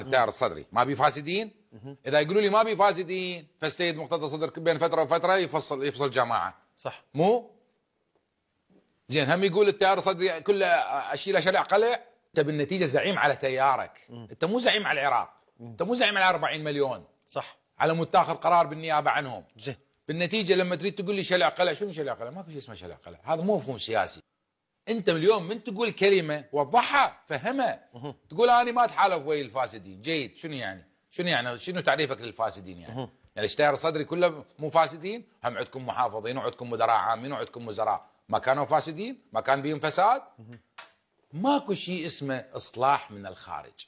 التيار الصدري ما بي فاسدين. اذا يقولوا لي ما بي فاسدين فالسيد مقتدى صدر بين فتره وفتره يفصل جماعه. صح. مو زين هم يقول التيار الصدري كله اشيله شلع قلع. انت بالنتيجه زعيم على تيارك. انت مو زعيم على العراق. انت مو زعيم على 40 مليون. صح. على مود تاخذ قرار بالنيابه عنهم. زين. بالنتيجه لما تريد تقول لي شلع قلع، شنو شلع قلع؟ ماكو شيء اسمه شلع قلع، هذا مو مفهوم سياسي. انت اليوم من تقول كلمه وضحها فهمها. تقول انا ما اتحالف ويا الفاسدين، جيد، شنو يعني؟ شنو تعريفك للفاسدين يعني؟ يعني التيار الصدري كله مو فاسدين؟ هم عندكم محافظين وعندكم مدراء عامين وعندكم وزراء، ما كانوا فاسدين؟ ما كان بيهم فساد؟ ماكو شيء اسمه اصلاح من الخارج.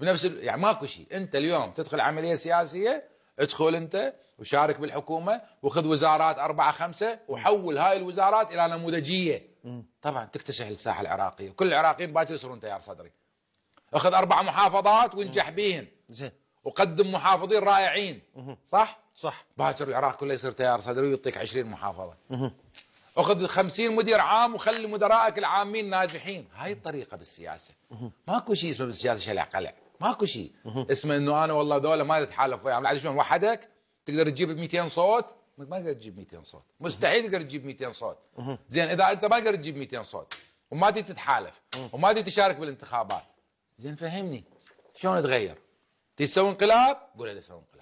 بنفس يعني ماكو شيء. انت اليوم تدخل عمليه سياسيه، ادخل انت وشارك بالحكومه وخذ وزارات 4 5 وحول هاي الوزارات الى نموذجيه. طبعا تكتسح الساحه العراقيه، وكل العراقيين باكر يصيرون تيار صدري. اخذ 4 محافظات وانجح بيهن. زين. وقدم محافظين رائعين. صح؟ صح. باكر العراق كله يصير تيار صدري ويعطيك 20 محافظه. اخذ 50 مدير عام وخلي مدراءك العامين ناجحين. هاي الطريقه بالسياسه. ماكو شيء اسمه بالسياسه شلع قلع، ماكو شيء اسمه انه انا والله ذولا ما اتحالف وياهم. عاد شلون وحدك تقدر تجيب 200 صوت؟ ما تقدر تجيب 200 صوت، مستحيل تقدر تجيب 200 صوت. زين اذا انت ما تقدر تجيب 200 صوت وما تجي تتحالف وما تجي تشارك بالانتخابات، زين فهمني شلون تغير؟ تسوي انقلاب؟ قول لي اسوي انقلاب.